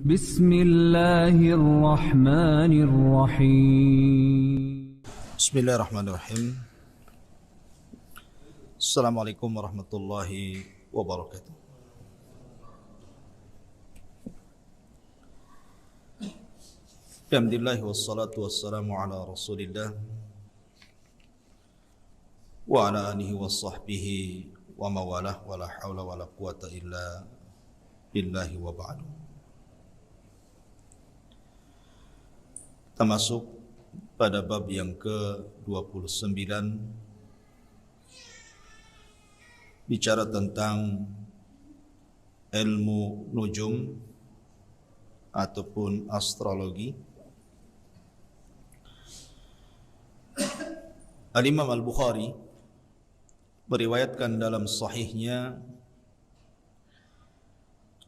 Bismillahirrahmanirrahim. Bismillahirrahmanirrahim. Assalamualaikum warahmatullahi wabarakatuh. Alhamdulillah wassalatu wassalamu ala Rasulillah wa ala alihi wa sahbihi wa mawalah wa la hawla wa la quwata illa billahi wa ba'du. Kita masuk pada bab yang ke-29, bicara tentang ilmu nujum ataupun astrologi. Al-Imam Al-Bukhari meriwayatkan dalam sahihnya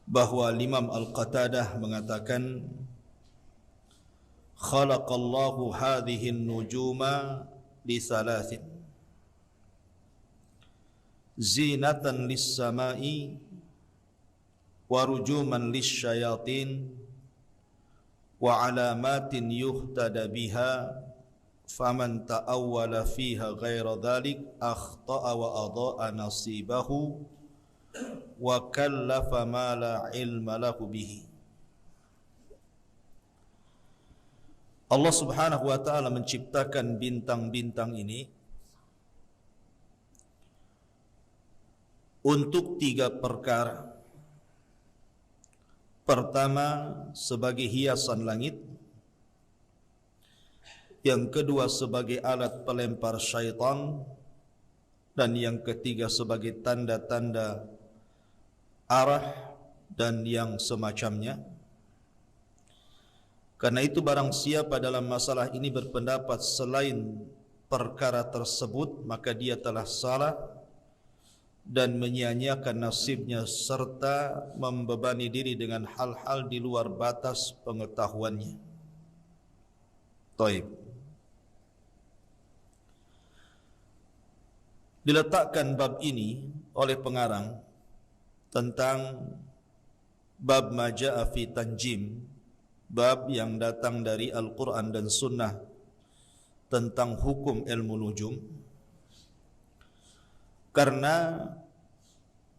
bahwa Imam Al-Qatadah mengatakan, khalaqallahu hadhihi an-nujuma li thalathin zinatan lis-sama'i wa rujuman lis-syayatin wa alamatin yuhtada biha faman ta'awwala fiha ghaira dhalik akhta'a wa adha'a nasibahu wa kallafa ma la ilma lahu bihi. Allah Subhanahu wa ta'ala menciptakan bintang-bintang ini untuk 3 perkara. Pertama, sebagai hiasan langit. Yang kedua, sebagai alat pelempar syaitan. Dan yang ketiga, sebagai tanda-tanda arah dan yang semacamnya. Karena itu barang siapa dalam masalah ini berpendapat selain perkara tersebut, maka dia telah salah dan menyia-nyiakan nasibnya serta membebani diri dengan hal-hal di luar batas pengetahuannya. Taib. Diletakkan bab ini oleh pengarang tentang bab maja'a fi tanjim, bab yang datang dari Al-Quran dan Sunnah tentang hukum ilmu nujum. Karena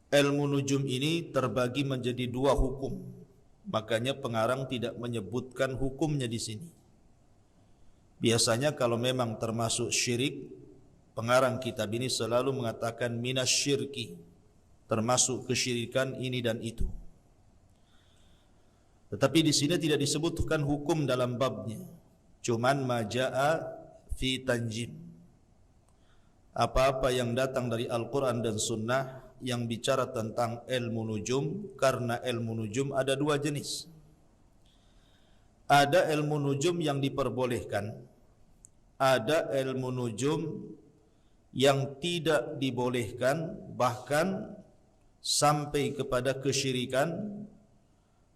ilmu nujum ini terbagi menjadi 2 hukum, makanya pengarang tidak menyebutkan hukumnya di sini. Biasanya kalau memang termasuk syirik, pengarang kitab ini selalu mengatakan minasyirki, termasuk kesyirikan ini dan itu. Tetapi di sini tidak disebutkan hukum dalam babnya, cuman maja'a fi tanjim. Apa-apa yang datang dari Al-Quran dan Sunnah yang bicara tentang ilmu nujum, karena ilmu nujum ada 2 jenis. Ada ilmu nujum yang diperbolehkan, ada ilmu nujum yang tidak dibolehkan, bahkan sampai kepada kesyirikan,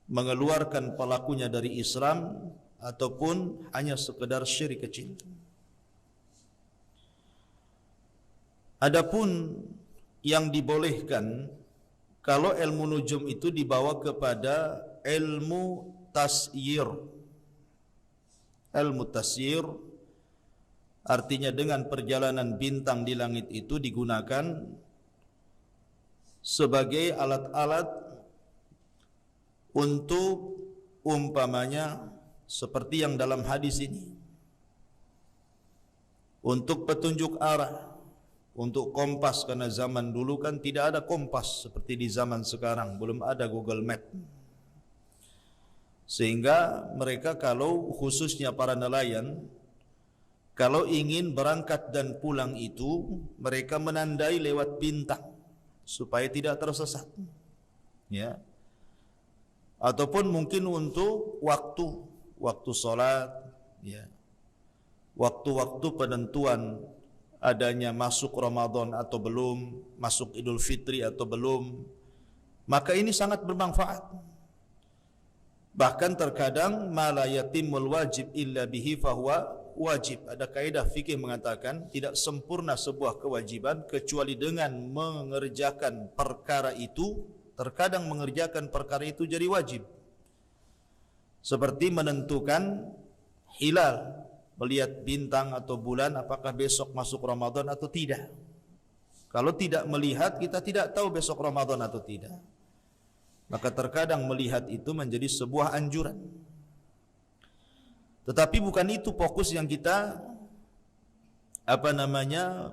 mengeluarkan pelakunya dari Islam ataupun hanya sekedar syirik kecil. Adapun yang dibolehkan, kalau ilmu nujum itu dibawa kepada ilmu tasyir. Ilmu tasyir artinya dengan perjalanan bintang di langit itu digunakan sebagai alat-alat untuk umpamanya seperti yang dalam hadis ini, untuk petunjuk arah, untuk kompas, karena zaman dulu kan tidak ada kompas seperti di zaman sekarang, belum ada Google Map. Sehingga mereka, kalau khususnya para nelayan, kalau ingin berangkat dan pulang itu, mereka menandai lewat bintang supaya tidak tersesat. Ya. Ataupun mungkin untuk waktu salat, ya, waktu-waktu penentuan adanya masuk Ramadan atau belum, masuk Idul Fitri atau belum, maka ini sangat bermanfaat. Bahkan terkadang ma la yatimul wajib illa bihi fahuwa wajib. Ada kaidah fikih mengatakan tidak sempurna sebuah kewajiban kecuali dengan mengerjakan perkara itu. Terkadang mengerjakan perkara itu jadi wajib. Seperti menentukan hilal, melihat bintang atau bulan apakah besok masuk Ramadan atau tidak. Kalau tidak melihat, kita tidak tahu besok Ramadan atau tidak. Maka terkadang melihat itu menjadi sebuah anjuran. Tetapi bukan itu fokus yang kita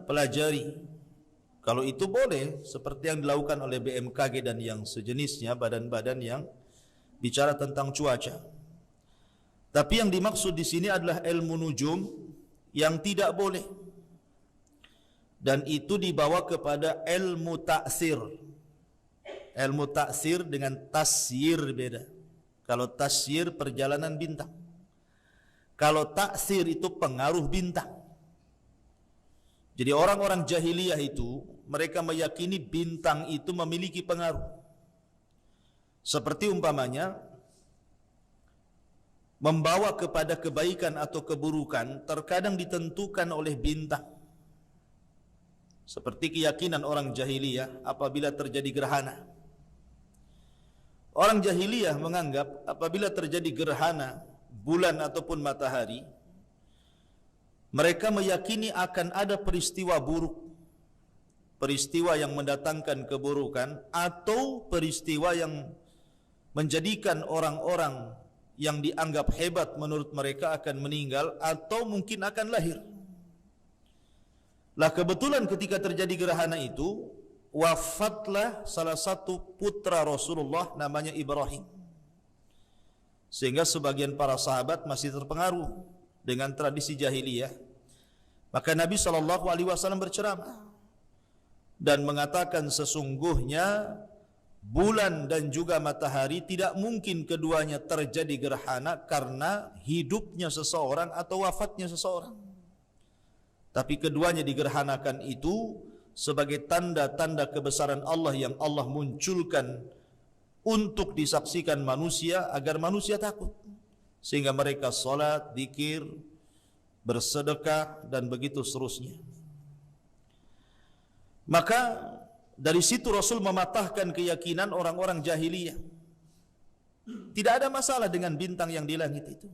pelajari. Kalau itu boleh, seperti yang dilakukan oleh BMKG dan yang sejenisnya, badan-badan yang bicara tentang cuaca. Tapi yang dimaksud di sini adalah ilmu nujum yang tidak boleh. Dan itu dibawa kepada ilmu taksir. Ilmu taksir dengan tasyir beda. Kalau tasyir perjalanan bintang. Kalau taksir itu pengaruh bintang. Jadi orang-orang jahiliyah itu, mereka meyakini bintang itu memiliki pengaruh. Seperti umpamanya, membawa kepada kebaikan atau keburukan terkadang ditentukan oleh bintang. Seperti keyakinan orang jahiliyah apabila terjadi gerhana. Orang jahiliyah menganggap apabila terjadi gerhana bulan ataupun matahari, mereka meyakini akan ada peristiwa buruk, peristiwa yang mendatangkan keburukan, atau peristiwa yang menjadikan orang-orang yang dianggap hebat menurut mereka akan meninggal atau mungkin akan lahir. Lah kebetulan ketika terjadi gerhana itu, wafatlah salah satu putra Rasulullah namanya Ibrahim. Sehingga sebagian para sahabat masih terpengaruh dengan tradisi jahiliyah. Maka Nabi SAW berceramah dan mengatakan sesungguhnya bulan dan juga matahari tidak mungkin keduanya terjadi gerhana karena hidupnya seseorang atau wafatnya seseorang. Tapi keduanya digerhanakan itu sebagai tanda-tanda kebesaran Allah yang Allah munculkan untuk disaksikan manusia agar manusia takut. Sehingga mereka salat, zikir, bersedekah dan begitu seterusnya. Maka dari situ Rasul mematahkan keyakinan orang-orang jahiliyah. Tidak ada masalah dengan bintang yang di langit itu.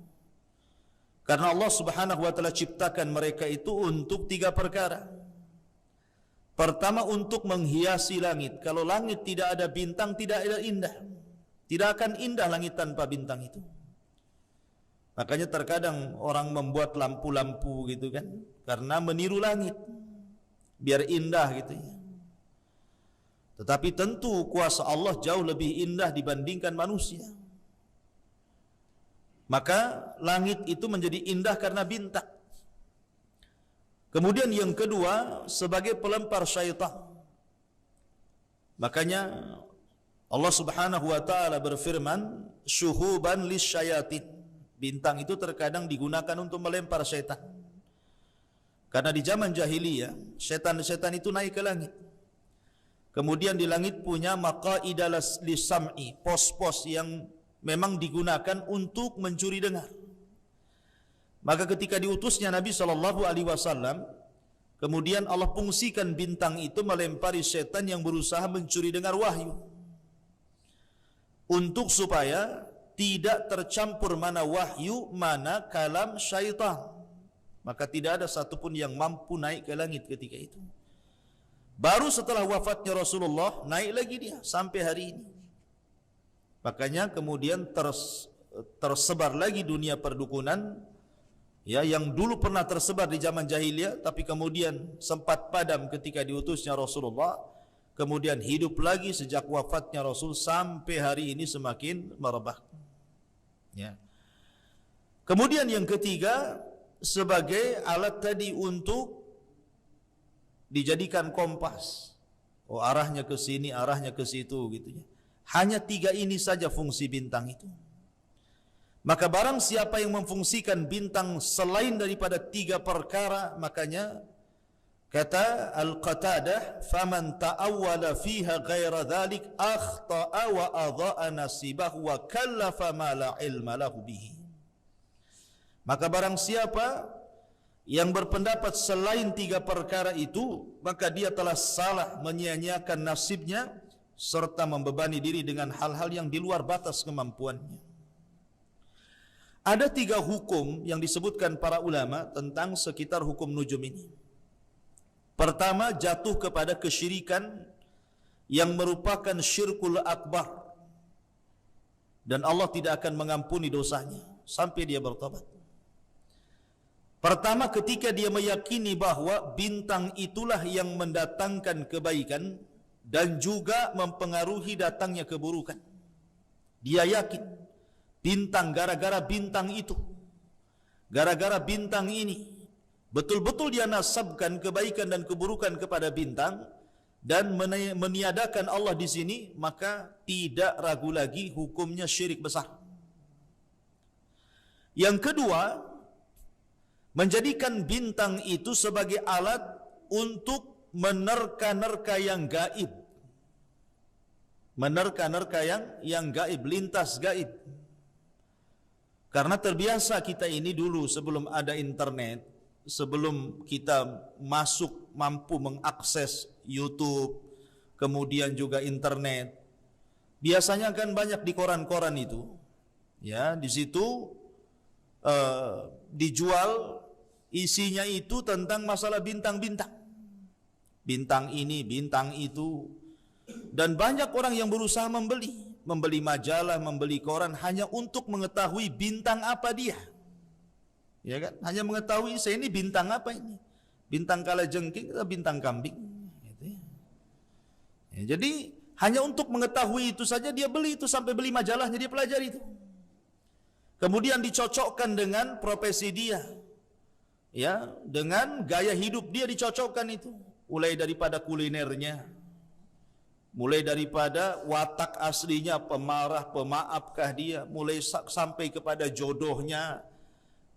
Karena Allah Subhanahu wa taala ciptakan mereka itu untuk 3 perkara. Pertama, untuk menghiasi langit. Kalau langit tidak ada bintang, tidak ada indah. Tidak akan indah langit tanpa bintang itu. Makanya terkadang orang membuat lampu-lampu gitu kan, karena meniru langit biar indah gitu ya. Tetapi tentu kuasa Allah jauh lebih indah dibandingkan manusia. Maka langit itu menjadi indah karena bintang. Kemudian yang kedua, sebagai pelempar syaitan. Makanya Allah Subhanahu wa taala berfirman, syuhuban lisyayatin. Bintang itu terkadang digunakan untuk melempar syaitan. Karena di zaman jahiliyah, setan-setan itu naik ke langit. Kemudian di langit punya maqaida lisam'i, pos-pos yang memang digunakan untuk mencuri dengar. Maka ketika diutusnya Nabi SAW, kemudian Allah fungsikan bintang itu melempari setan yang berusaha mencuri dengar wahyu, untuk supaya tidak tercampur mana wahyu, mana kalam syaitan. Maka tidak ada satupun yang mampu naik ke langit ketika itu. Baru setelah wafatnya Rasulullah, naik lagi dia sampai hari ini. Makanya kemudian tersebar lagi dunia perdukunan, ya, yang dulu pernah tersebar di zaman jahiliyah, tapi kemudian sempat padam ketika diutusnya Rasulullah, kemudian hidup lagi sejak wafatnya Rasul sampai hari ini semakin merebak. Ya. Kemudian yang ketiga, sebagai alat tadi untuk dijadikan kompas. Oh, arahnya ke sini, arahnya ke situ gitu ya. Hanya 3 ini saja fungsi bintang itu. Maka barang siapa yang memfungsikan bintang selain daripada 3 perkara, makanya kata Al-Qatadah, faman ta'awwala fiha ghaira dhalik akhta'a wa adha'a nasibahu wa kallafa ma la ilma lahu bihi. Maka barang siapa yang berpendapat selain 3 perkara itu, maka dia telah salah, menyia-nyiakan nasibnya, serta membebani diri dengan hal-hal yang di luar batas kemampuannya. Ada 3 hukum yang disebutkan para ulama tentang sekitar hukum nujum ini. Pertama, jatuh kepada kesyirikan yang merupakan syirkul akbar, dan Allah tidak akan mengampuni dosanya sampai dia bertobat. Pertama, ketika dia meyakini bahwa bintang itulah yang mendatangkan kebaikan dan juga mempengaruhi datangnya keburukan. Dia yakin bintang, gara-gara bintang itu, gara-gara bintang ini, betul-betul dia nasabkan kebaikan dan keburukan kepada bintang dan meniadakan Allah di sini, maka tidak ragu lagi hukumnya syirik besar. Yang kedua, menjadikan bintang itu sebagai alat untuk menerka-nerka yang gaib. Menerka-nerka yang gaib, lintas gaib. Karena terbiasa kita ini dulu sebelum ada internet, sebelum kita mampu mengakses YouTube, kemudian juga internet, biasanya kan banyak di koran-koran itu, ya, di situ dijual, isinya itu tentang masalah bintang-bintang, bintang ini, bintang itu, dan banyak orang yang berusaha membeli majalah, membeli koran hanya untuk mengetahui bintang apa dia. Ya kan? Hanya mengetahui saya ini bintang apa ini. Bintang kalajengking atau bintang kambing gitu ya. Ya, jadi hanya untuk mengetahui itu saja dia beli itu, sampai beli majalahnya dia pelajari itu. Kemudian dicocokkan dengan profesi dia. Ya, dengan gaya hidup dia dicocokkan itu. Mulai daripada kulinernya, mulai daripada watak aslinya, pemarah, pemaafkah dia, mulai sampai kepada jodohnya,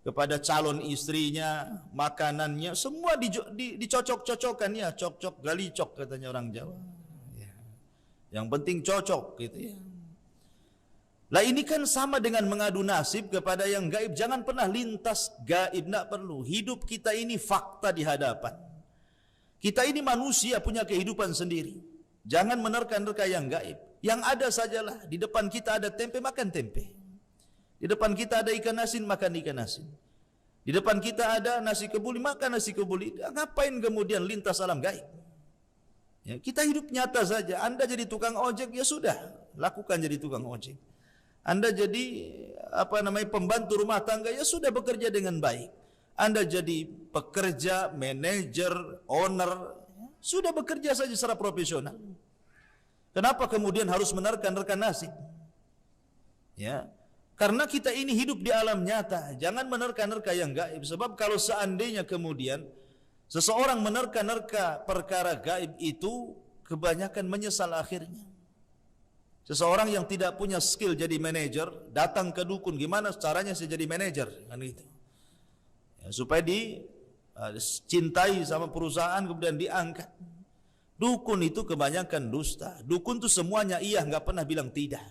kepada calon istrinya, makanannya, semua dicocok-cocokkan ya, cocok galicok katanya orang Jawa. Ya. Yang penting cocok gitu ya. Lah ini kan sama dengan mengadu nasib kepada yang gaib. Jangan pernah lintas gaib, tidak perlu. Hidup kita ini fakta di hadapan. Kita ini manusia punya kehidupan sendiri. Jangan menerka-nerka yang gaib. Yang ada sajalah. Di depan kita ada tempe, makan tempe. Di depan kita ada ikan asin, makan ikan asin. Di depan kita ada nasi kebuli, makan nasi kebuli. Ngapain kemudian lintas alam gaib? Ya, kita hidup nyata saja. Anda jadi tukang ojek, ya sudah, lakukan jadi tukang ojek. Anda jadi pembantu rumah tangga, ya sudah, bekerja dengan baik. Anda jadi pekerja, manajer, owner, sudah bekerja saja secara profesional. Kenapa kemudian harus menerka-nerka nasib? Ya, karena kita ini hidup di alam nyata. Jangan menerka-nerka yang gaib. Sebab kalau seandainya kemudian seseorang menerka-nerka perkara gaib itu, kebanyakan menyesal akhirnya. Seseorang yang tidak punya skill jadi manajer, datang ke dukun, gimana caranya saya jadi manajer? Kan gitu. Ya, supaya dicintai sama perusahaan, kemudian diangkat. Dukun itu kebanyakan dusta. Dukun itu semuanya iya, nggak pernah bilang tidak.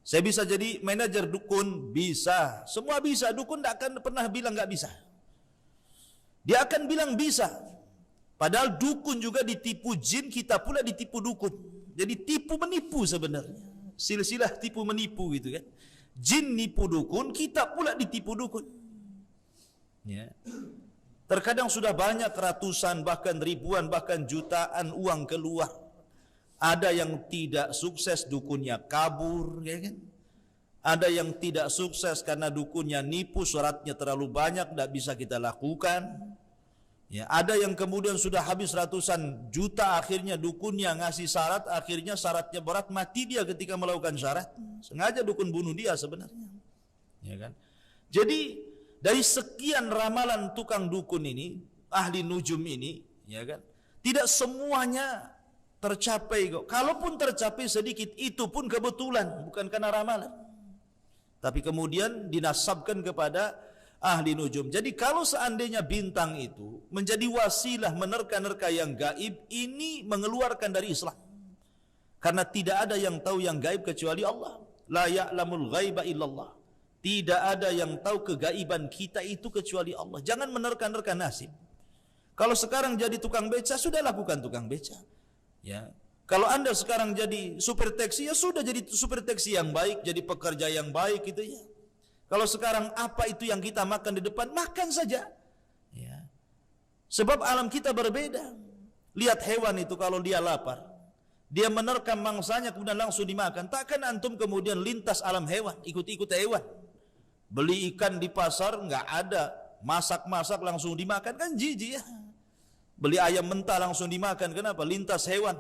Saya bisa jadi manajer dukun, bisa. Semua bisa, dukun tidak akan pernah bilang nggak bisa. Dia akan bilang bisa. Padahal dukun juga ditipu jin, kita pula ditipu dukun. Jadi tipu menipu sebenarnya. Silsilah tipu menipu gitu kan. Jin nipu dukun, kita pula ditipu dukun. Ya. Terkadang sudah banyak ratusan, bahkan ribuan, bahkan jutaan uang keluar. Ada yang tidak sukses, dukunnya kabur, ya kan? Ada yang tidak sukses karena dukunnya nipu, syaratnya terlalu banyak, tidak bisa kita lakukan. Ya, ada yang kemudian sudah habis ratusan juta, akhirnya dukunnya ngasih syarat, akhirnya syaratnya berat, mati dia ketika melakukan syarat. Sengaja dukun bunuh dia sebenarnya. Ya kan? Jadi dari sekian ramalan tukang dukun ini, ahli nujum ini, ya kan? Tidak semuanya tercapai kok. Kalaupun tercapai sedikit, itu pun kebetulan, bukan karena ramalan. Tapi kemudian dinasabkan kepada ahli nujum. Jadi kalau seandainya bintang itu menjadi wasilah menerka-nerka yang gaib, ini mengeluarkan dari Islam. Karena tidak ada yang tahu yang gaib kecuali Allah. La ya'lamul ghaiba illallah. Tidak ada yang tahu kegaiban kita itu kecuali Allah. Jangan menerka-nerka nasib. Kalau sekarang jadi tukang beca, sudah lakukan tukang beca. Ya. Kalau Anda sekarang jadi supir taksi, ya sudah jadi supir taksi yang baik, jadi pekerja yang baik gitu ya. Kalau sekarang apa itu yang kita makan di depan, makan saja. Ya. Sebab alam kita berbeda. Lihat hewan itu kalau dia lapar, dia menerkam mangsanya kemudian langsung dimakan. Takkan antum kemudian lintas alam hewan, ikut-ikut hewan. Beli ikan di pasar nggak ada, masak-masak langsung dimakan, kan jijik ya. Beli ayam mentah langsung dimakan, kenapa? Lintas hewan.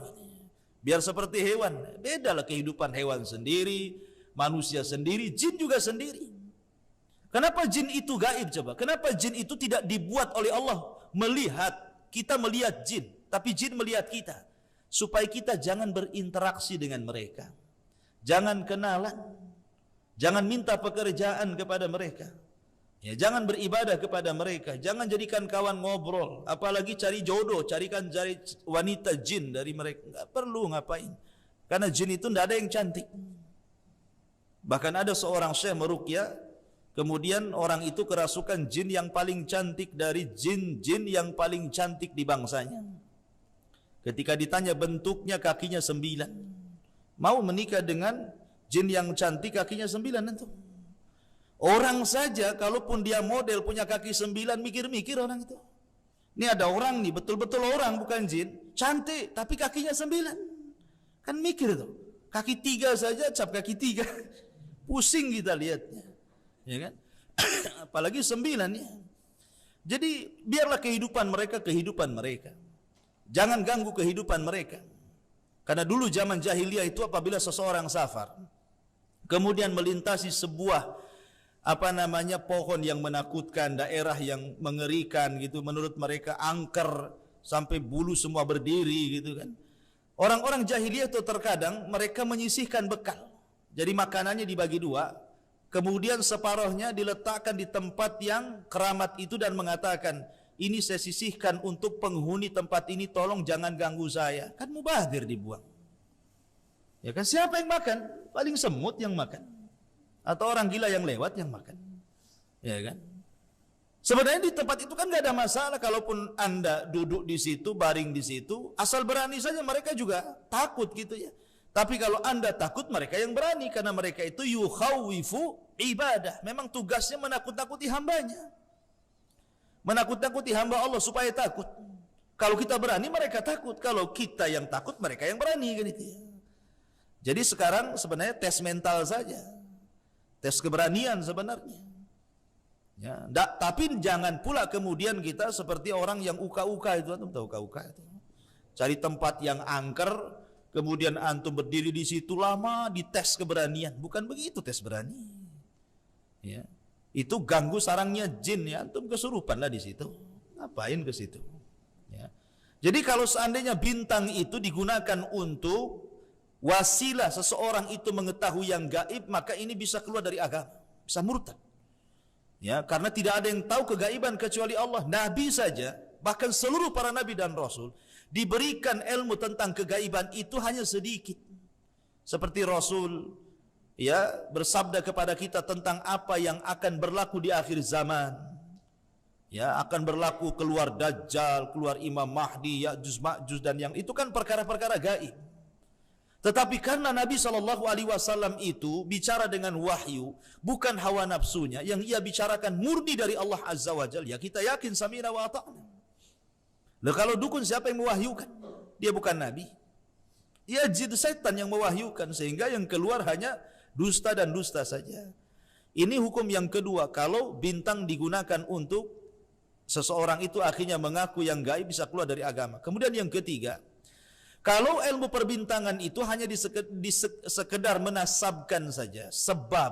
Biar seperti hewan. Bedalah kehidupan hewan sendiri, manusia sendiri, jin juga sendiri. Kenapa jin itu gaib coba? Kenapa jin itu tidak dibuat oleh Allah melihat? Kita melihat jin, tapi jin melihat kita. Supaya kita jangan berinteraksi dengan mereka. Jangan kenalan. Jangan minta pekerjaan kepada mereka. Ya, jangan beribadah kepada mereka. Jangan jadikan kawan ngobrol. Apalagi cari jodoh, cari wanita jin dari mereka. Nggak perlu ngapain. Karena jin itu tidak ada yang cantik. Bahkan ada seorang syekh meruqyah, kemudian orang itu kerasukan jin yang paling cantik dari jin-jin yang paling cantik di bangsanya. Ketika ditanya bentuknya, kakinya 9. Mau menikah dengan jin yang cantik, kakinya 9 itu. Orang saja kalaupun dia model punya kaki 9, mikir-mikir orang itu. Ini ada orang nih, betul-betul orang bukan jin, cantik tapi kakinya 9. Kan mikir tuh. Kaki 3 saja cap kaki 3. Pusing kita lihatnya. Ya kan? Apalagi 9 ya. Jadi biarlah kehidupan mereka. Jangan ganggu kehidupan mereka. Karena dulu zaman jahiliyah itu apabila seseorang safar, kemudian melintasi sebuah pohon yang menakutkan, daerah yang mengerikan gitu, menurut mereka angker sampai bulu semua berdiri gitu kan. Orang-orang jahiliyah itu terkadang mereka menyisihkan bekal. Jadi makanannya dibagi 2, kemudian separuhnya diletakkan di tempat yang keramat itu dan mengatakan, ini saya sisihkan untuk penghuni tempat ini, tolong jangan ganggu saya. Kan mubazir dibuang. Ya kan, siapa yang makan? Paling semut yang makan. Atau orang gila yang lewat yang makan. Ya kan? Sebenarnya di tempat itu kan nggak ada masalah. Kalaupun Anda duduk di situ, baring di situ, asal berani saja, mereka juga takut gitu ya. Tapi kalau Anda takut, mereka yang berani. Karena mereka itu yukhawifu ibadah. Memang tugasnya menakut-nakuti hambanya. Menakut-nakuti hamba Allah supaya takut. Kalau kita berani, mereka takut. Kalau kita yang takut, mereka yang berani kan itu ya. Jadi sekarang sebenarnya tes mental saja. Tes keberanian sebenarnya. Ya, tapi jangan pula kemudian kita seperti orang yang uka-uka itu. Antum tahu uka-uka itu? Cari tempat yang angker, kemudian antum berdiri di situ lama, dites keberanian. Bukan begitu tes berani. Ya. Itu ganggu sarangnya jin ya, antum kesurupan lah di situ. Ngapain ke situ? Ya. Jadi kalau seandainya bintang itu digunakan untuk wasilah seseorang itu mengetahui yang gaib, maka ini bisa keluar dari agama, bisa murtad. Ya, karena tidak ada yang tahu kegaiban kecuali Allah. Nabi saja, bahkan seluruh para nabi dan rasul diberikan ilmu tentang kegaiban itu hanya sedikit. Seperti Rasul ya bersabda kepada kita tentang apa yang akan berlaku di akhir zaman. Ya, akan berlaku keluar Dajjal, keluar Imam Mahdi, Ya'juj Ma'juj, dan yang itu kan perkara-perkara gaib. Tetapi karena Nabi SAW itu bicara dengan wahyu, bukan hawa nafsunya, yang ia bicarakan murni dari Allah Azza wa Jalla, ya kita yakin samina wa ata'na. Nah, kalau dukun siapa yang mewahyukan? Dia bukan Nabi. Ya jin setan yang mewahyukan, sehingga yang keluar hanya dusta dan dusta saja. Ini hukum yang kedua, kalau bintang digunakan untuk seseorang itu akhirnya mengaku yang gaib, bisa keluar dari agama. Kemudian yang ketiga, kalau ilmu perbintangan itu hanya sekedar menasabkan saja sebab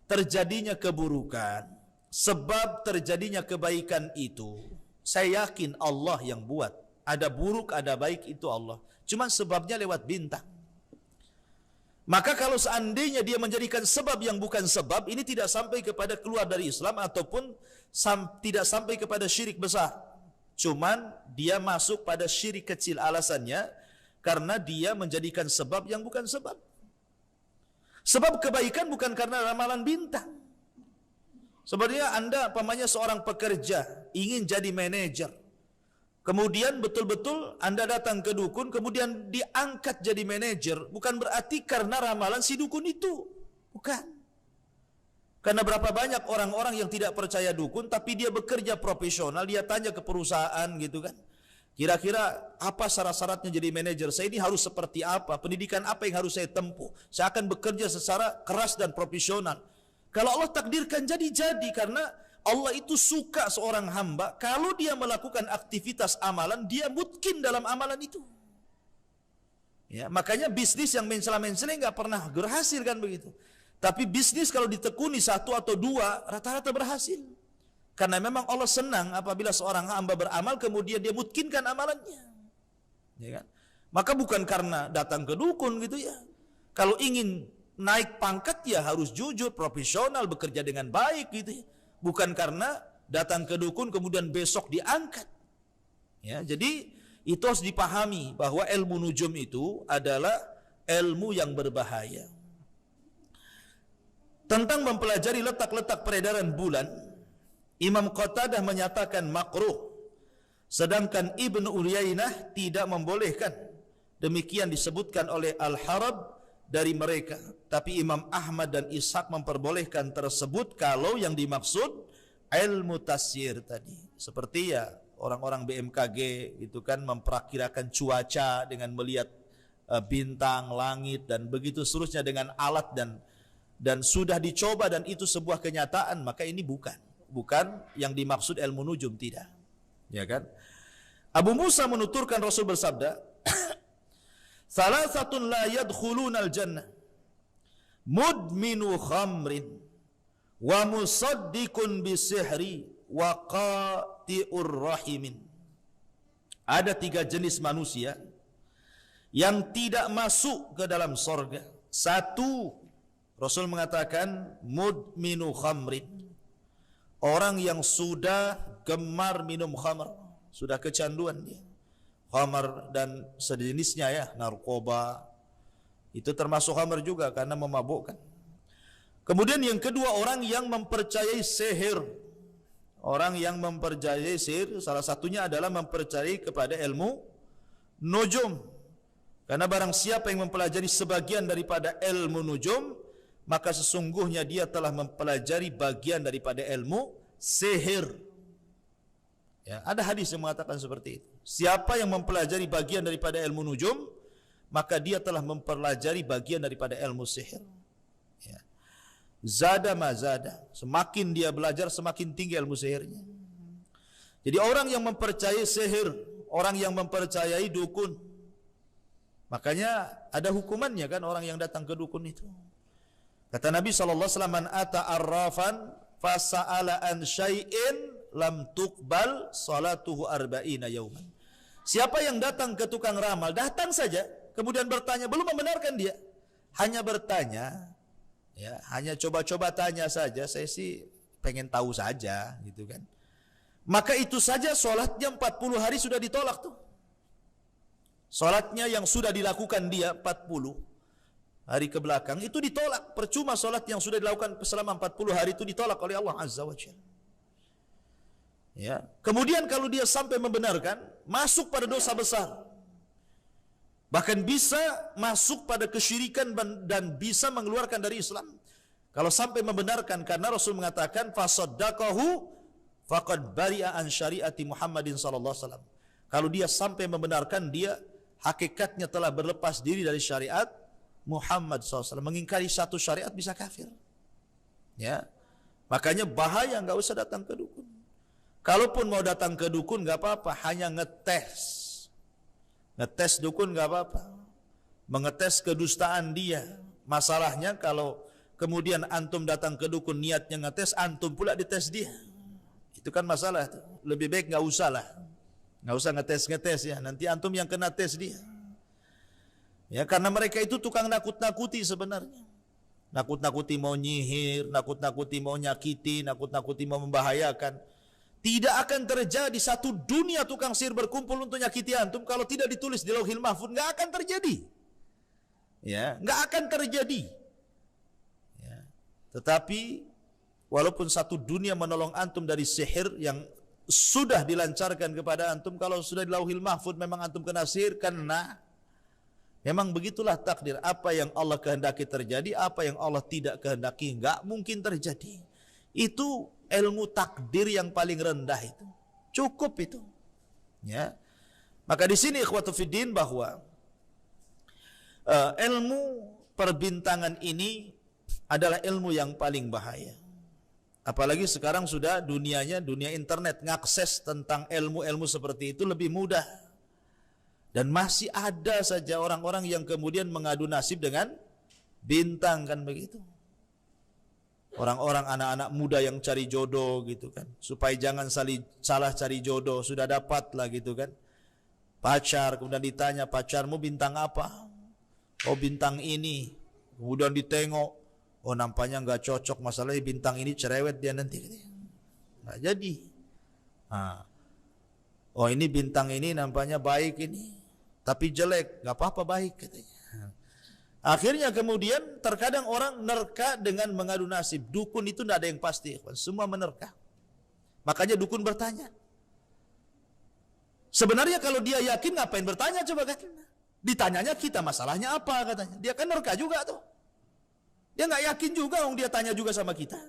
terjadinya keburukan, sebab terjadinya kebaikan itu, saya yakin Allah yang buat. Ada buruk, ada baik, itu Allah. Cuma sebabnya lewat bintang. Maka kalau seandainya dia menjadikan sebab yang bukan sebab, ini tidak sampai kepada keluar dari Islam ataupun tidak sampai kepada syirik besar. Cuman dia masuk pada syirik kecil. Alasannya karena dia menjadikan sebab yang bukan sebab. Sebab kebaikan bukan karena ramalan bintang. Sebenarnya Anda pamannya seorang pekerja, ingin jadi manajer. Kemudian betul-betul Anda datang ke dukun, kemudian diangkat jadi manajer. Bukan berarti karena ramalan si dukun itu. Bukan. Karena berapa banyak orang-orang yang tidak percaya dukun tapi dia bekerja profesional, dia tanya ke perusahaan gitu kan. Kira-kira apa syarat-syaratnya jadi manajer? Saya ini harus seperti apa? Pendidikan apa yang harus saya tempuh? Saya akan bekerja secara keras dan profesional. Kalau Allah takdirkan jadi karena Allah itu suka seorang hamba kalau dia melakukan aktivitas amalan, dia mungkin dalam amalan itu. Ya, makanya bisnis yang mencela-mencela nggak pernah berhasil kan begitu. Tapi bisnis kalau ditekuni satu atau dua, rata-rata berhasil. Karena memang Allah senang apabila seorang hamba beramal, kemudian dia mungkinkan amalannya. Ya kan? Maka bukan karena datang ke dukun gitu ya. Kalau ingin naik pangkat ya harus jujur, profesional, bekerja dengan baik gitu ya. Bukan karena datang ke dukun kemudian besok diangkat. Ya, jadi itu harus dipahami bahwa ilmu nujum itu adalah ilmu yang berbahaya. Tentang mempelajari letak-letak peredaran bulan, Imam Qatadah menyatakan makruh, sedangkan Ibnu Uyainah tidak membolehkan. Demikian disebutkan oleh Al-Harab dari mereka. Tapi Imam Ahmad dan Ishaq memperbolehkan tersebut kalau yang dimaksud ilmu tasyir tadi. Seperti ya orang-orang BMKG itu kan memperakirakan cuaca dengan melihat bintang, langit dan begitu seterusnya dengan alat dan sudah dicoba dan itu sebuah kenyataan, maka ini bukan yang dimaksud ilmu nujum, tidak. Ya kan? Abu Musa menuturkan Rasul bersabda, "Salasatun la yadkhulunal jannah, mudminu khamrin wa musaddiqun bisihri wa qati'ur rahimin." Ada 3 jenis manusia yang tidak masuk ke dalam sorga. Satu, Rasul mengatakan mudminu khamrin, orang yang sudah gemar minum khamr, sudah kecanduan dia. Khamr dan sejenisnya ya, narkoba, itu termasuk khamr juga karena memabukkan. Kemudian yang kedua, orang yang mempercayai sihir. Orang yang mempercayai sihir, salah satunya adalah mempercayai kepada ilmu nujum. Karena barang siapa yang mempelajari sebagian daripada ilmu nujum, maka sesungguhnya dia telah mempelajari bagian daripada ilmu sihir. Ya, ada hadis yang mengatakan seperti itu. Siapa yang mempelajari bagian daripada ilmu nujum, maka dia telah mempelajari bagian daripada ilmu sihir. Ya. Zada mazada, semakin dia belajar semakin tinggi ilmu sihirnya. Jadi orang yang mempercayai sihir, orang yang mempercayai dukun, makanya ada hukumannya kan orang yang datang ke dukun itu. Kata Nabi SAW, "Man ata arrafan fasa'ala an syai'in lam tuqbal salatuhu arba'ina yauman." Siapa yang datang ke tukang ramal, datang saja, kemudian bertanya, belum membenarkan dia, hanya bertanya, ya, hanya coba-coba tanya saja, saya sih pengen tahu saja, gitu kan. Maka itu saja sholatnya 40 hari sudah ditolak tuh. Sholatnya yang sudah dilakukan dia 40 hari ke belakang itu ditolak. Percuma solat yang sudah dilakukan selama 40 hari itu ditolak oleh Allah Azza wa Jalla. Ya. Kemudian kalau dia sampai membenarkan, masuk pada dosa besar. Bahkan bisa masuk pada kesyirikan dan bisa mengeluarkan dari Islam. Kalau sampai membenarkan, karena Rasul mengatakan fasaddaqahu faqad bari'a an syariati Muhammadin sallallahu alaihi wasallam. Kalau dia sampai membenarkan, dia hakikatnya telah berlepas diri dari syariat Muhammad SAW. Mengingkari satu syariat bisa kafir. Ya, makanya bahaya, nggak usah datang ke dukun. Kalaupun mau datang ke dukun nggak apa-apa, hanya ngetes dukun nggak apa-apa, mengetes kedustaan dia. Masalahnya kalau kemudian antum datang ke dukun niatnya ngetes, antum pula dites dia, itu kan masalah. Lebih baik nggak usah lah, nggak usah ngetes ya. Nanti antum yang kena tes dia. Ya, karena mereka itu tukang nakut-nakuti sebenarnya. Nakut-nakuti mau nyihir, nakut-nakuti mau nyakiti, nakut-nakuti mau membahayakan. Tidak akan terjadi satu dunia tukang sihir berkumpul untuk nyakiti antum kalau tidak ditulis di Lauhil Mahfuz, nggak akan terjadi. Ya, nggak akan terjadi. Ya. Tetapi walaupun satu dunia menolong antum dari sihir yang sudah dilancarkan kepada antum, kalau sudah di Lauhil Mahfuz memang antum kena sihir, kena. Memang begitulah takdir. Apa yang Allah kehendaki terjadi, apa yang Allah tidak kehendaki enggak mungkin terjadi. Itu ilmu takdir yang paling rendah itu. Cukup itu. Ya. Maka di sini ikhwatu fiddin bahwa ilmu perbintangan ini adalah ilmu yang paling bahaya. Apalagi sekarang sudah dunianya dunia internet, ngakses tentang ilmu-ilmu seperti itu lebih mudah. Dan masih ada saja orang-orang yang kemudian mengadu nasib dengan bintang, kan begitu. Orang-orang anak-anak muda yang cari jodoh gitu kan, supaya jangan salah cari jodoh, sudah dapat lah gitu kan. Pacar, kemudian ditanya, pacarmu bintang apa? Oh bintang ini. Kemudian ditengok, oh nampaknya nggak cocok, masalahnya bintang ini cerewet dia nanti. Nggak jadi. Oh ini bintang ini nampaknya baik ini, tapi jelek, nggak apa-apa baik katanya. Akhirnya kemudian terkadang orang nerka dengan mengadu nasib. Dukun itu tidak ada yang pasti, semua menerka. Makanya dukun bertanya. Sebenarnya kalau dia yakin ngapain bertanya coba kan? Ditanyanya kita masalahnya apa katanya. Dia kan nerka juga tuh. Dia nggak yakin juga, dia tanya juga sama kita.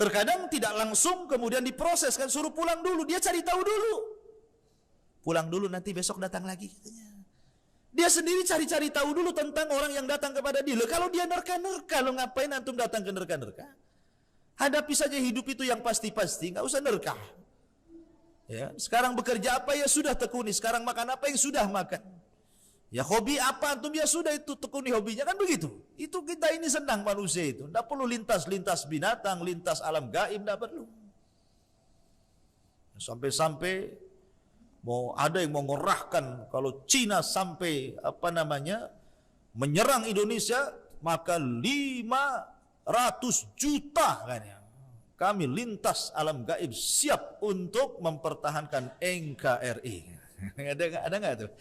Terkadang tidak langsung kemudian diproses kan, suruh pulang dulu, dia cari tahu dulu. Pulang dulu nanti besok datang lagi katanya. Dia sendiri cari-cari tahu dulu tentang orang yang datang kepada dia. Kalau dia nerka-nerka, lo ngapain antum datang ke nerka-nerka? Hadapi saja hidup itu yang pasti-pasti, nggak usah nerka. Ya, sekarang bekerja apa ya sudah tekuni, sekarang makan apa yang sudah makan. Ya hobi apa antum ya sudah itu tekuni hobinya, kan begitu. Itu kita ini senang manusia itu, tidak perlu lintas-lintas binatang, lintas alam gaib, tidak perlu. Sampai-sampai mau ada yang mengerahkan kalau Cina sampai menyerang Indonesia maka 500 juta kan ya. Kami lintas alam gaib siap untuk mempertahankan NKRI. Ada nggak tuh?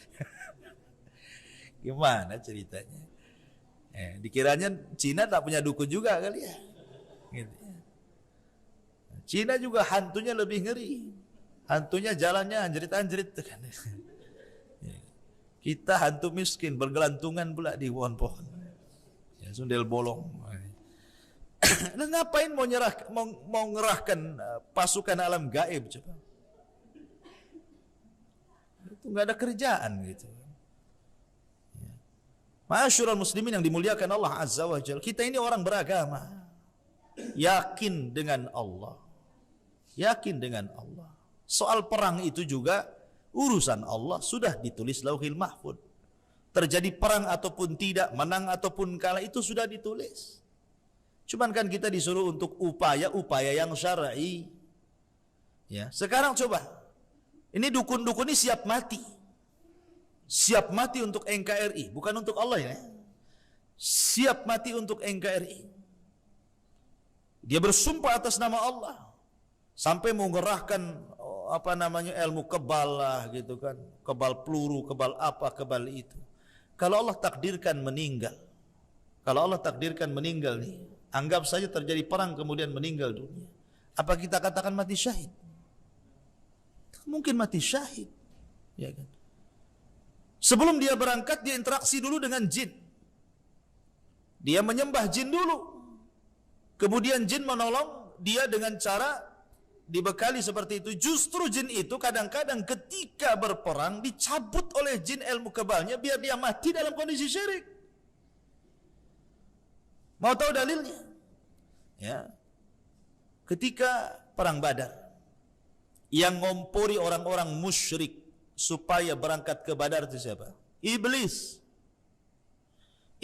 Gimana ceritanya? Dikiranya Cina tak punya dukun juga kali ya. Gitu. Cina juga hantunya lebih ngeri. Hantunya jalannya anjrit-anjrit kan. Kita hantu miskin bergelantungan pula di pohon-pohon. Ya, sundel bolong. Nah, ngapain mau ngerahkan pasukan alam gaib coba? Itu nggak ada kerjaan gitu. Ya. Ma'asyiral muslimin yang dimuliakan Allah Azza wa Jalla. Kita ini orang beragama. Yakin dengan Allah. Yakin dengan Allah. Soal perang itu juga urusan Allah, sudah ditulis Lauhil Mahfuz. Terjadi perang ataupun tidak, menang ataupun kalah itu sudah ditulis. Cuman kan kita disuruh untuk upaya yang syar'i. Ya, sekarang coba. Ini dukun-dukun ini siap mati. Siap mati untuk NKRI, bukan untuk Allah ya. Siap mati untuk NKRI. Dia bersumpah atas nama Allah. Sampai mengerahkan ilmu kebal lah gitu kan, kebal peluru, kebal apa, kebal itu. Kalau Allah takdirkan meninggal, nih, anggap saja terjadi perang kemudian meninggal dunia, apa kita katakan mati syahid? Mungkin mati syahid, ya kan? Sebelum dia berangkat dia interaksi dulu dengan jin, dia menyembah jin dulu, kemudian jin menolong dia dengan cara dibekali seperti itu. Justru jin itu kadang-kadang ketika berperang dicabut oleh jin ilmu kebalnya biar dia mati dalam kondisi syirik. Mau tahu dalilnya? Ya. Ketika perang Badar, yang ngompori orang-orang musyrik supaya berangkat ke Badar itu siapa? Iblis.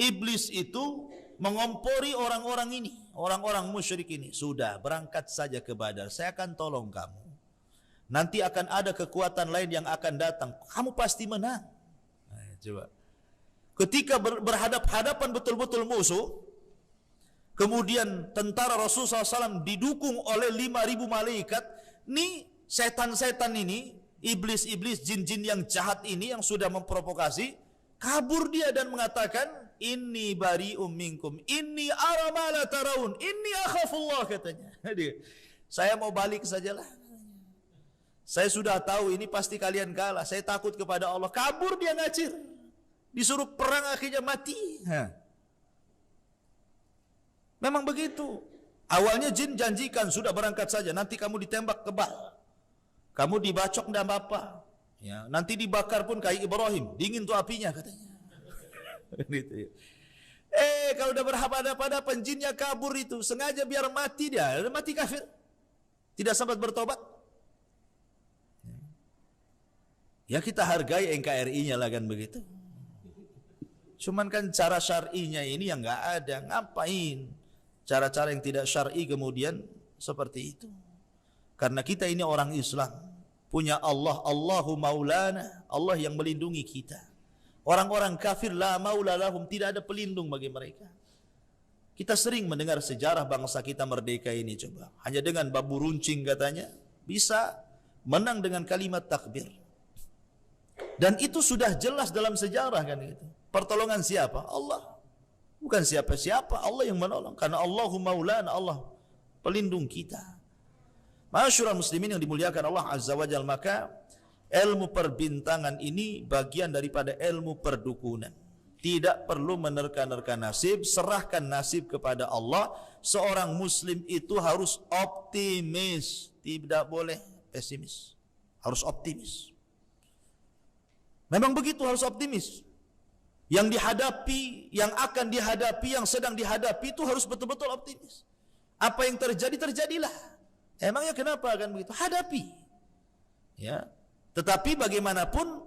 Iblis itu mengompori orang-orang ini, orang-orang musyrik ini. Sudah, berangkat saja ke Badar, saya akan tolong kamu. Nanti akan ada kekuatan lain yang akan datang, kamu pasti menang. Nah, coba. Ketika berhadap-hadapan betul-betul musuh, kemudian tentara Rasulullah SAW didukung oleh 5.000 malaikat. Nih setan-setan ini, iblis-iblis, jin-jin yang jahat ini yang sudah memprovokasi, kabur dia dan mengatakan, inni bari'um minkum, inni ara ma la taraun, inni akhafullah katanya. Saya mau balik sajalah. Saya sudah tahu ini pasti kalian kalah. Saya takut kepada Allah. Kabur dia ngacir. Disuruh perang akhirnya mati. Memang begitu. Awalnya jin janjikan sudah berangkat saja, nanti kamu ditembak kebal, kamu dibacok dan apa, ya, nanti dibakar pun kayak Ibrahim, dingin tuh apinya katanya. Gitu ya. Kalau udah berhadapan-hadapan jinnya kabur itu, sengaja biar mati dia, mati kafir, tidak sempat bertobat. Ya kita hargai NKRI-nya lah kan begitu. Cuman kan cara syar'inya ini yang nggak ada, ngapain? Cara-cara yang tidak syar'i kemudian seperti itu. Karena kita ini orang Islam, punya Allah, Allahu maulana, Allah yang melindungi kita. Orang-orang kafir la maula lahum, tidak ada pelindung bagi mereka. Kita sering mendengar sejarah bangsa kita merdeka ini, coba. Hanya dengan babu runcing katanya bisa menang dengan kalimat takbir. Dan itu sudah jelas dalam sejarah kan gitu. Pertolongan siapa? Allah. Bukan siapa-siapa, Allah yang menolong. Karena Allahu maulana, Allah pelindung kita. Ma'asyiral muslimin yang dimuliakan Allah Azza wa Jalla, maka ilmu perbintangan ini bagian daripada ilmu perdukunan. Tidak perlu menerka-nerka nasib, serahkan nasib kepada Allah. Seorang muslim itu harus optimis, tidak boleh pesimis. Harus optimis. Memang begitu, harus optimis. Yang dihadapi, yang akan dihadapi, yang sedang dihadapi itu harus betul-betul optimis. Apa yang terjadi, terjadilah. Emangnya kenapa akan begitu? Hadapi. Ya. Tetapi bagaimanapun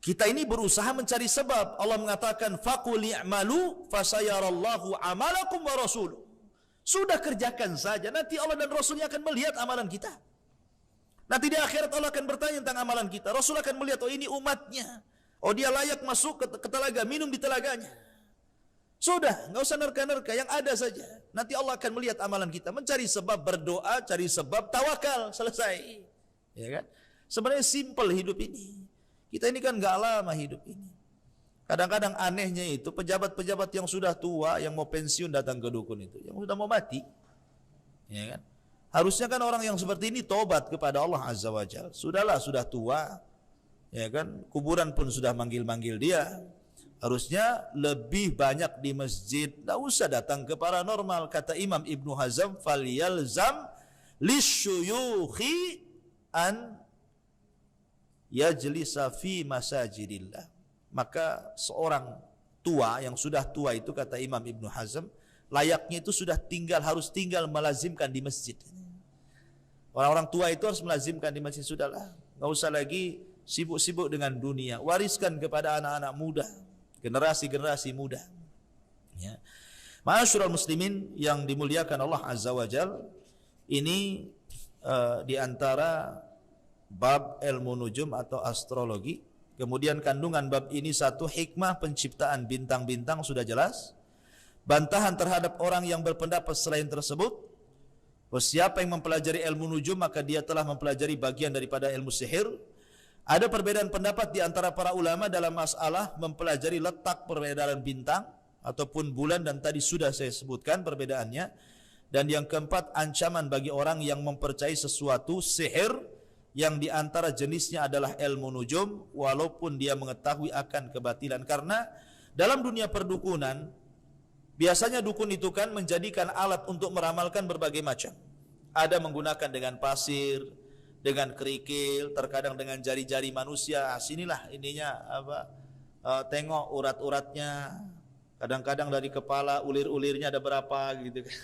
kita ini berusaha mencari sebab. Allah mengatakan faqul i'malu fasayarallahu amalakum wa rasuluh. Sudah kerjakan saja, nanti Allah dan Rasulnya akan melihat amalan kita. Nanti di akhirat Allah akan bertanya tentang amalan kita. Rasul akan melihat, oh ini umatnya. Oh dia layak masuk ke telaga, minum di telaganya. Sudah, nggak usah nerka-nerka, yang ada saja. Nanti Allah akan melihat amalan kita. Mencari sebab berdoa, cari sebab tawakal, selesai. Ya kan? Sebenarnya simple hidup ini. Kita ini kan nggak lama hidup ini. Kadang-kadang anehnya itu pejabat-pejabat yang sudah tua, yang mau pensiun datang ke dukun itu, yang sudah mau mati. Ya kan? Harusnya kan orang yang seperti ini tobat kepada Allah Azza wa Jalla. Sudahlah, sudah tua. Ya kan, kuburan pun sudah manggil-manggil dia. Harusnya lebih banyak di masjid, tidak usah datang ke paranormal. Kata Imam Ibnu Hazm, falyalzam lisyuyukhi an yajlisa fi masajidillah. Maka seorang tua yang sudah tua itu, kata Imam Ibnu Hazm, layaknya itu sudah harus tinggal melazimkan di masjid. Orang-orang tua itu harus melazimkan di masjid, sudahlah, nggak usah lagi sibuk-sibuk dengan dunia. Wariskan kepada anak-anak muda, generasi-generasi muda. Ya. Ma'asyiral muslimin yang dimuliakan Allah Azza wa Jal, ini di antara bab ilmu nujum atau astrologi. Kemudian kandungan bab ini satu, hikmah penciptaan bintang-bintang sudah jelas. Bantahan terhadap orang yang berpendapat selain tersebut. Siapa yang mempelajari ilmu nujum maka dia telah mempelajari bagian daripada ilmu sihir. Ada perbedaan pendapat di antara para ulama dalam masalah mempelajari letak peredaran bintang ataupun bulan, dan tadi sudah saya sebutkan perbedaannya. Dan yang keempat, ancaman bagi orang yang mempercayai sesuatu sihir yang di antara jenisnya adalah ilmu nujum walaupun dia mengetahui akan kebatilan. Karena dalam dunia perdukunan biasanya dukun itu kan menjadikan alat untuk meramalkan berbagai macam. Ada menggunakan dengan pasir, dengan kerikil, terkadang dengan jari-jari manusia. Sinilah ininya tengok urat-uratnya. Kadang-kadang dari kepala ulir-ulirnya ada berapa gitu kan.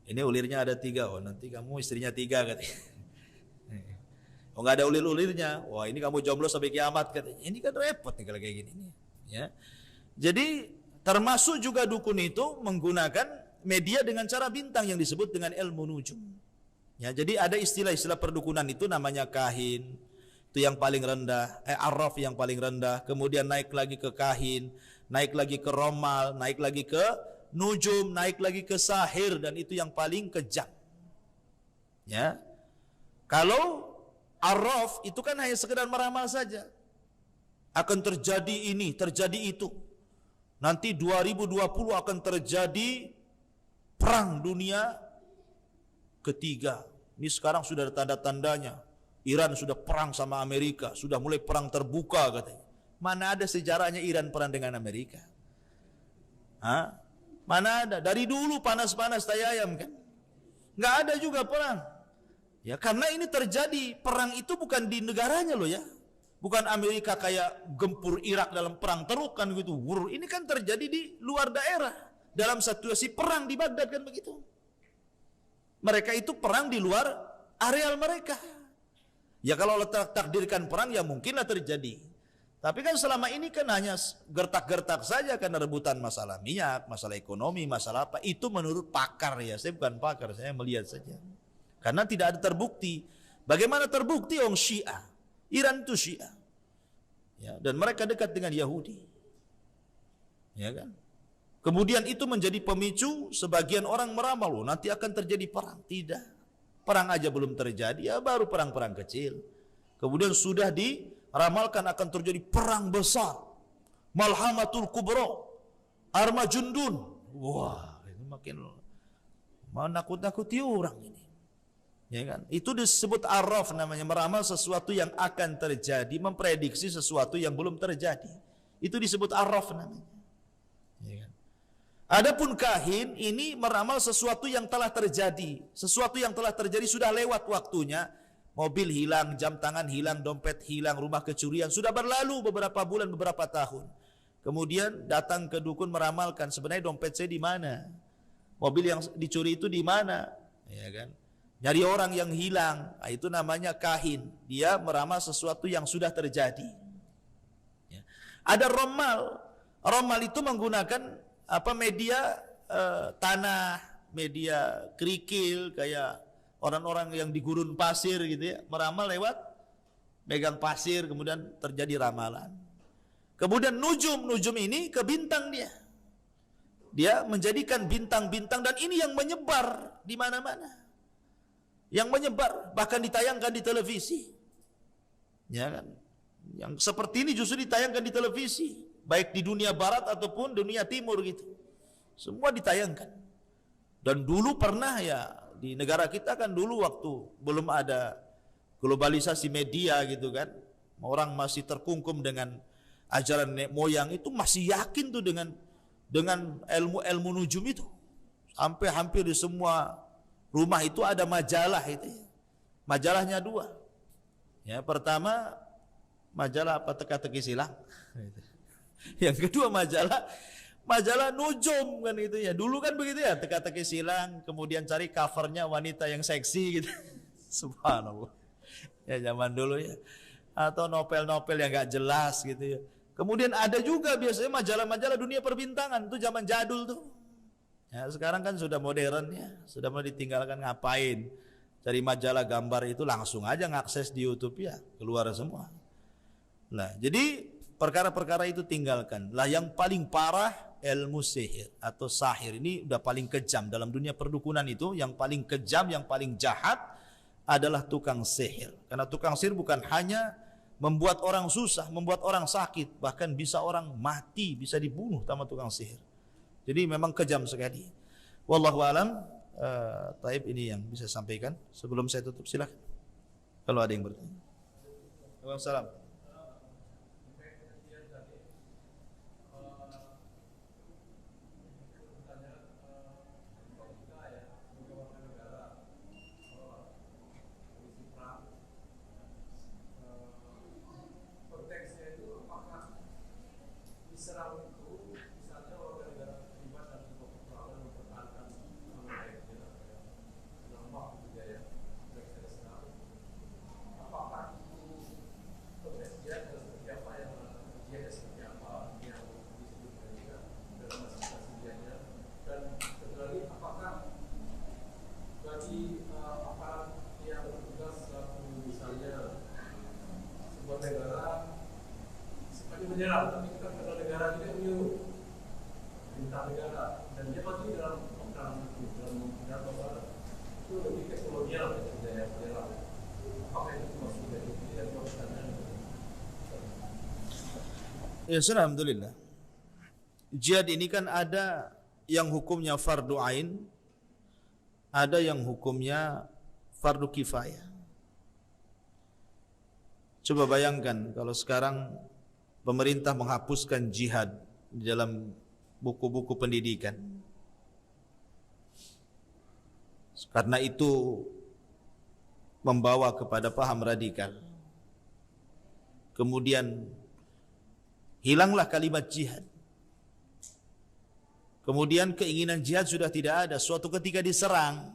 Ini ulirnya ada 3, oh nanti kamu istrinya 3 katanya. Oh nggak ada ulir-ulirnya, wah ini kamu jomblo sampai kiamat katanya. Ini kan repot nih kalau kayak gini nih. Ya. Jadi termasuk juga dukun itu menggunakan media dengan cara bintang yang disebut dengan ilmu nujum. Ya, jadi ada istilah-istilah perdukunan itu namanya kahin, itu yang paling rendah, arraf yang paling rendah, kemudian naik lagi ke kahin, naik lagi ke romal, naik lagi ke nujum, naik lagi ke sahir, dan itu yang paling kejam. Ya. Kalau arraf itu kan hanya sekedar meramal saja. Akan terjadi ini, terjadi itu. Nanti 2020 akan terjadi perang dunia ketiga. Ini sekarang sudah ada tanda-tandanya. Iran sudah perang sama Amerika, sudah mulai perang terbuka katanya. Mana ada sejarahnya Iran perang dengan Amerika? Hah? Mana ada? Dari dulu panas-panas tai ayam kan? Nggak ada juga perang. Ya karena ini terjadi, perang itu bukan di negaranya loh ya. Bukan Amerika kayak gempur Irak dalam perang Teruk kan gitu. Ini kan terjadi di luar daerah. Dalam situasi perang di Baghdad kan begitu. Mereka itu perang di luar areal mereka. Ya kalau Allah takdirkan perang ya mungkinlah terjadi. Tapi kan selama ini kan hanya gertak-gertak saja karena rebutan masalah minyak, masalah ekonomi, masalah apa. Itu menurut pakar ya, saya bukan pakar, saya melihat saja. Karena tidak ada terbukti. Bagaimana terbukti orang Syiah? Iran itu Syiah. Ya, dan mereka dekat dengan Yahudi. Ya kan? Kemudian itu menjadi pemicu sebagian orang meramal, oh, nanti akan terjadi perang. Tidak. Perang aja belum terjadi, ya baru perang-perang kecil. Kemudian sudah diramalkan akan terjadi perang besar. Malhamatul Kubra. Armajundun. Wah, ini makin menakut-nakuti orang ini. Ya kan? Itu disebut arraf namanya, meramal sesuatu yang akan terjadi, memprediksi sesuatu yang belum terjadi. Itu disebut arraf namanya. Ya kan? Adapun kahin ini meramal sesuatu yang telah terjadi. Sesuatu yang telah terjadi sudah lewat waktunya. Mobil hilang, jam tangan hilang, dompet hilang, rumah kecurian. Sudah berlalu beberapa bulan, beberapa tahun. Kemudian datang ke dukun meramalkan, sebenarnya dompet saya di mana? Mobil yang dicuri itu di mana? Ya kan? Nyari orang yang hilang, nah, itu namanya kahin. Dia meramal sesuatu yang sudah terjadi. Ya. Ada romal. Romal itu menggunakan media tanah, media kerikil, kayak orang-orang yang di gurun pasir gitu ya, meramal lewat megang pasir, kemudian terjadi ramalan. Kemudian nujum ini ke bintang dia. Dia menjadikan bintang-bintang, dan ini yang menyebar di mana-mana. Yang menyebar, bahkan ditayangkan di televisi. Ya kan? Yang seperti ini justru ditayangkan di televisi, baik di dunia barat ataupun dunia timur gitu. Semua ditayangkan. Dan dulu pernah ya, di negara kita kan dulu waktu belum ada globalisasi media gitu kan, orang masih terkungkum dengan ajaran nenek moyang, itu masih yakin tuh dengan ilmu nujum itu. Sampai hampir di semua rumah itu ada majalah itu. Majalahnya dua. Ya, pertama majalah teka-teki silang. Yang kedua majalah nujum kan itu ya. Dulu kan begitu ya, teka-teki silang, kemudian cari covernya wanita yang seksi gitu. Subhanallah. Ya zaman dulu ya. Atau novel-novel yang gak jelas gitu ya. Kemudian ada juga biasanya majalah-majalah dunia perbintangan, itu zaman jadul tuh. Ya, sekarang kan sudah modern ya, sudah mulai ditinggalkan. Ngapain cari majalah gambar itu, langsung aja ngakses di YouTube ya, keluar semua. Nah, jadi perkara-perkara itu tinggalkan. Lah yang paling parah ilmu sihir atau sahir, ini udah paling kejam dalam dunia perdukunan. Itu yang paling kejam, yang paling jahat adalah tukang sihir. Karena tukang sihir bukan hanya membuat orang susah, membuat orang sakit, bahkan bisa orang mati, bisa dibunuh sama tukang sihir. Jadi memang kejam sekali. Wallahu alam. Taib, ini yang bisa sampaikan. Sebelum saya tutup silakan kalau ada yang bertanya. Waalaikumsalam. Menyerang, tapi kita pada negara kita menyuruh perintah negara, dan dia pasti dalam itu lebih ke kolonial ya, menyerang. Apakah itu masuk dari tidak pertanyaan? Ya, alhamdulillah. Jihad ini kan ada yang hukumnya fardu ain, ada yang hukumnya fardu kifayah. Coba bayangkan kalau sekarang pemerintah menghapuskan jihad di dalam buku-buku pendidikan. Karena itu membawa kepada paham radikal. Kemudian hilanglah kalimat jihad. Kemudian keinginan jihad sudah tidak ada. Suatu ketika diserang,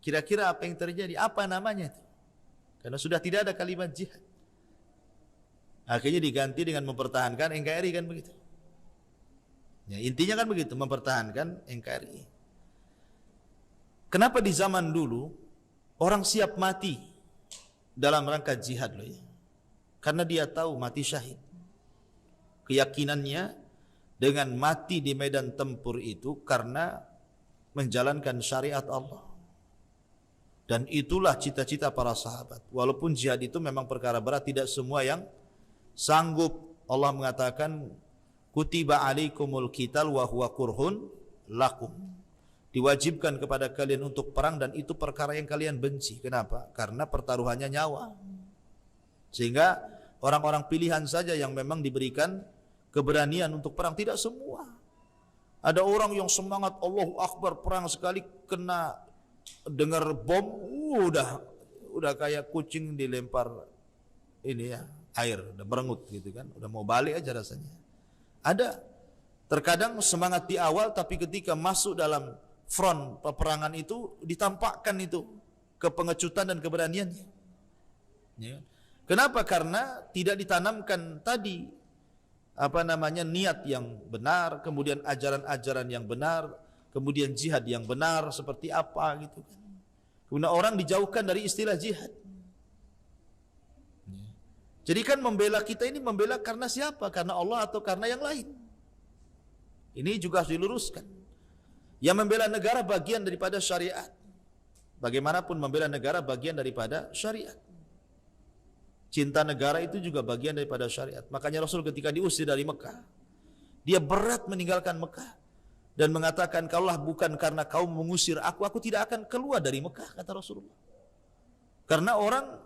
kira-kira apa yang terjadi? Apa namanya itu? Karena sudah tidak ada kalimat jihad. Akhirnya diganti dengan mempertahankan NKRI, kan begitu. Ya, intinya kan begitu, mempertahankan NKRI. Kenapa di zaman dulu orang siap mati dalam rangka jihad loh ya? Karena dia tahu mati syahid. Keyakinannya dengan mati di medan tempur itu karena menjalankan syariat Allah. Dan itulah cita-cita para sahabat. Walaupun jihad itu memang perkara berat, tidak semua yang sanggup. Allah mengatakan, kutiba alaikumul qital wa huwa kurhun lakum. Diwajibkan kepada kalian untuk perang dan itu perkara yang kalian benci. Kenapa? Karena pertaruhannya nyawa. Sehingga orang-orang pilihan saja yang memang diberikan keberanian untuk perang, tidak semua. Ada orang yang semangat Allahu Akbar perang sekali kena dengar bom, udah kayak kucing dilempar ini ya, air, udah berengut gitu kan, udah mau balik aja rasanya. Ada terkadang semangat di awal tapi ketika masuk dalam front peperangan itu ditampakkan itu kepengecutan dan keberaniannya. Ya. Kenapa? Karena tidak ditanamkan tadi niat yang benar, kemudian ajaran-ajaran yang benar, kemudian jihad yang benar seperti apa gitu kan. Kemudian orang dijauhkan dari istilah jihad. Jadi kan membela kita ini membela karena siapa? Karena Allah atau karena yang lain? Ini juga harus diluruskan. Yang membela negara bagian daripada syariat. Bagaimanapun membela negara bagian daripada syariat. Cinta negara itu juga bagian daripada syariat. Makanya Rasul ketika diusir dari Mekah, dia berat meninggalkan Mekah dan mengatakan, kalaulah bukan karena kaum mengusir aku tidak akan keluar dari Mekah, kata Rasulullah. Karena orang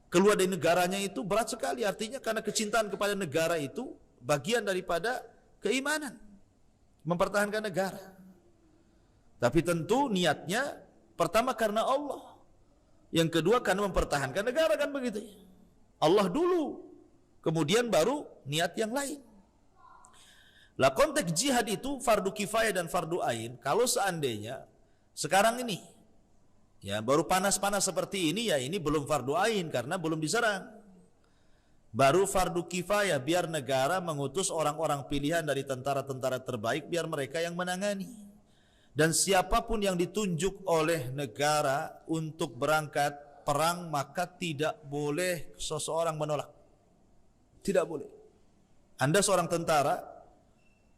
keluar dari negaranya itu berat sekali, artinya karena kecintaan kepada negara itu bagian daripada keimanan, mempertahankan negara. Tapi tentu niatnya pertama karena Allah, yang kedua karena mempertahankan negara, kan begitu ya. Allah dulu, kemudian baru niat yang lain. Lah konteks jihad itu fardu kifayah dan fardu ain. Kalau seandainya sekarang ini ya baru panas-panas seperti ini, ya ini belum fardu ain karena belum diserang. Baru fardu kifayah, biar negara mengutus orang-orang pilihan dari tentara-tentara terbaik, biar mereka yang menangani. Dan siapapun yang ditunjuk oleh negara untuk berangkat perang, maka tidak boleh seseorang menolak. Tidak boleh. Anda seorang tentara,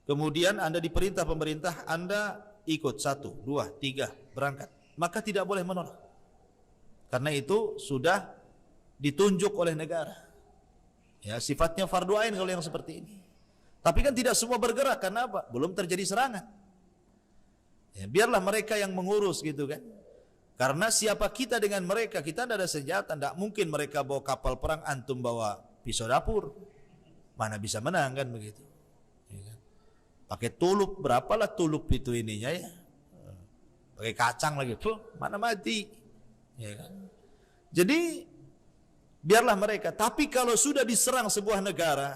kemudian Anda diperintah pemerintah, Anda ikut 1, 2, 3 berangkat, maka tidak boleh menolak. Karena itu sudah ditunjuk oleh negara. Ya, sifatnya fardu ain kalau yang seperti ini. Tapi kan tidak semua bergerak, karena apa? Belum terjadi serangan. Ya, biarlah mereka yang mengurus gitu kan. Karena siapa kita dengan mereka? Kita tidak ada senjata, tidak mungkin mereka bawa kapal perang, antum bawa pisau dapur. Mana bisa menang kan begitu? Ya kan? Pakai tulup, berapalah tulup itu ininya ya? Pakai kacang lagi, mana mati? Ya kan? Jadi biarlah mereka. Tapi kalau sudah diserang sebuah negara,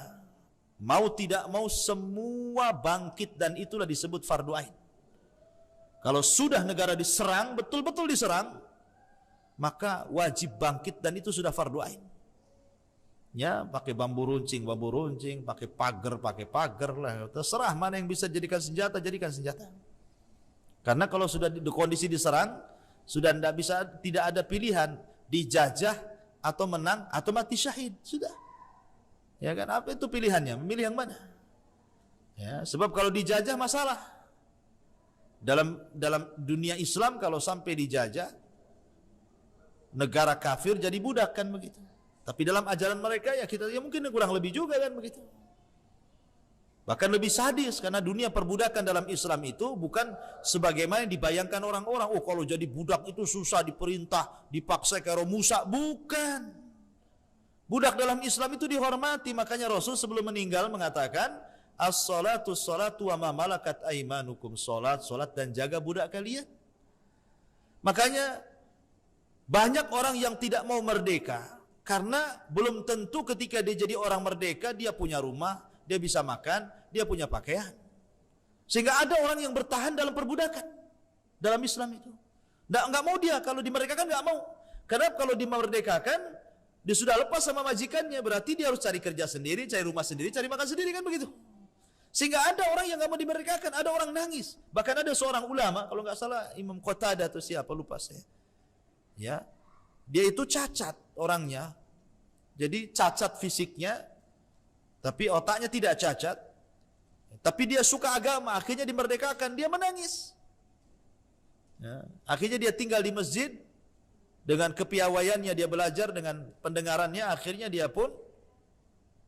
mau tidak mau semua bangkit dan itulah disebut fardu ain. Kalau sudah negara diserang, betul-betul diserang, maka wajib bangkit dan itu sudah fardu ain. Ya, pakai bambu runcing, pakai pagar lah. Terserah mana yang bisa jadikan senjata, jadikan senjata. Karena kalau sudah di kondisi diserang, sudah tidak ada pilihan, dijajah atau menang atau mati syahid, sudah. Ya kan, apa itu pilihannya? Memilih yang mana? Ya, sebab kalau dijajah masalah. Dalam dunia Islam kalau sampai dijajah negara kafir jadi budak kan begitu. Tapi dalam ajaran mereka ya kita ya mungkin kurang lebih juga kan begitu. Bahkan lebih sadis karena dunia perbudakan dalam Islam itu bukan sebagaimana yang dibayangkan orang-orang. Oh kalau jadi budak itu susah, diperintah, dipaksa kayak Musa, bukan. Budak dalam Islam itu dihormati, makanya Rasul sebelum meninggal mengatakan, as-salatu salatu wa ma malakat aimanukum, salat dan jaga budak kalian. Makanya banyak orang yang tidak mau merdeka karena belum tentu ketika dia jadi orang merdeka dia punya rumah, dia bisa makan, dia punya pakaian. Sehingga ada orang yang bertahan dalam perbudakan dalam Islam itu. Nggak mau dia, kalau dimerdekakan nggak mau. Karena kalau dimerdekakan, dia sudah lepas sama majikannya, berarti dia harus cari kerja sendiri, cari rumah sendiri, cari makan sendiri, kan begitu. Sehingga ada orang yang nggak mau dimerdekakan, ada orang nangis. Bahkan ada seorang ulama, kalau nggak salah Imam Qatadah atau siapa, lupa saya. Ya, dia itu cacat orangnya, jadi cacat fisiknya, tapi otaknya tidak cacat. Tapi dia suka agama, akhirnya dimerdekakan, dia menangis. Ya, akhirnya dia tinggal di masjid, dengan kepiawaiannya dia belajar, dengan pendengarannya, akhirnya dia pun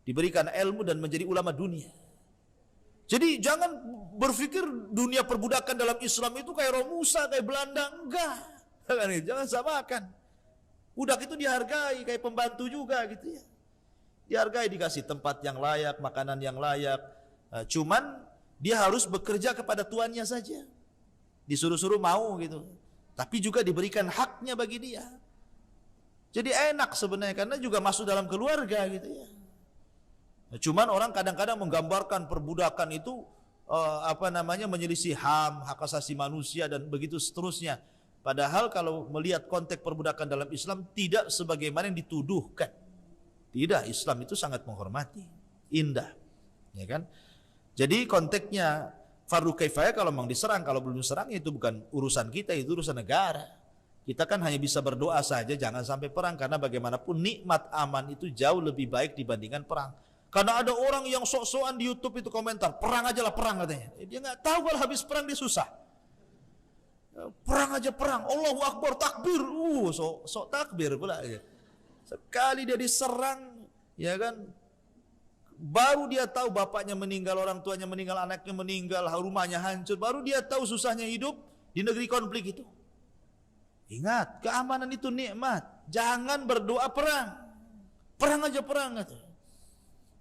diberikan ilmu dan menjadi ulama dunia. Jadi jangan berpikir dunia perbudakan dalam Islam itu kayak Romusa, kayak Belanda, enggak. Jangan samakan. Budak itu dihargai, kayak pembantu juga gitu ya. Dihargai, dikasih tempat yang layak, makanan yang layak. Cuman dia harus bekerja kepada tuannya saja. Disuruh-suruh mau gitu. Tapi juga diberikan haknya bagi dia. Jadi enak sebenarnya, karena juga masuk dalam keluarga gitu ya. Cuman orang kadang-kadang menggambarkan perbudakan itu menyelisih HAM, hak asasi manusia dan begitu seterusnya. Padahal kalau melihat konteks perbudakan dalam Islam tidak sebagaimana yang dituduhkan. Tidak, Islam itu sangat menghormati, indah, ya kan? Jadi konteksnya fardu kifayah, kalau memang diserang, kalau belum diserang itu bukan urusan kita, itu urusan negara. Kita kan hanya bisa berdoa saja jangan sampai perang, karena bagaimanapun nikmat aman itu jauh lebih baik dibandingkan perang. Karena ada orang yang sok-sokan di YouTube itu komentar, perang aja lah perang katanya. Dia nggak tahu kalau habis perang dia susah. Perang aja perang, Allahu Akbar, takbir, sok takbir pula. Sekali dia diserang, ya kan, baru dia tahu bapaknya meninggal, orang tuanya meninggal, anaknya meninggal, rumahnya hancur, baru dia tahu susahnya hidup di negeri konflik itu. Ingat, keamanan itu nikmat. Jangan berdoa perang. Perang aja perang katanya.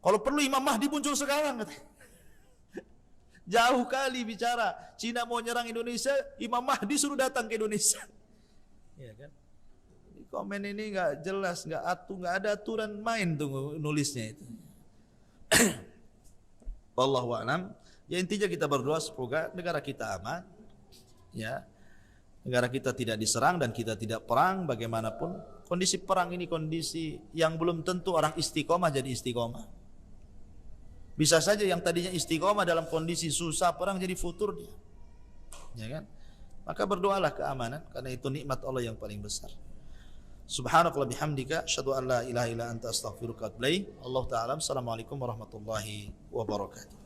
Kalau perlu Imam Mahdi muncul sekarang katanya. Jauh kali bicara, Cina mau nyerang Indonesia, Imam Mahdi suruh datang ke Indonesia. Ya kan? Di komen ini nggak jelas, nggak ada aturan main tuh nulisnya itu. Wallahu a'lam. Ya intinya kita berdoa semoga negara kita aman, ya, negara kita tidak diserang dan kita tidak perang. Bagaimanapun kondisi perang ini kondisi yang belum tentu orang istiqomah jadi istiqomah. Bisa saja yang tadinya istiqomah dalam kondisi susah perang jadi futur dia, ya kan? Maka berdoalah keamanan, karena itu nikmat Allah yang paling besar. Subhanakallah bihamdika, asyhadu an la ilaha illa anta astaghfiruka wa atubu ilaik. Allah taala. Assalamualaikum warahmatullahi wabarakatuh.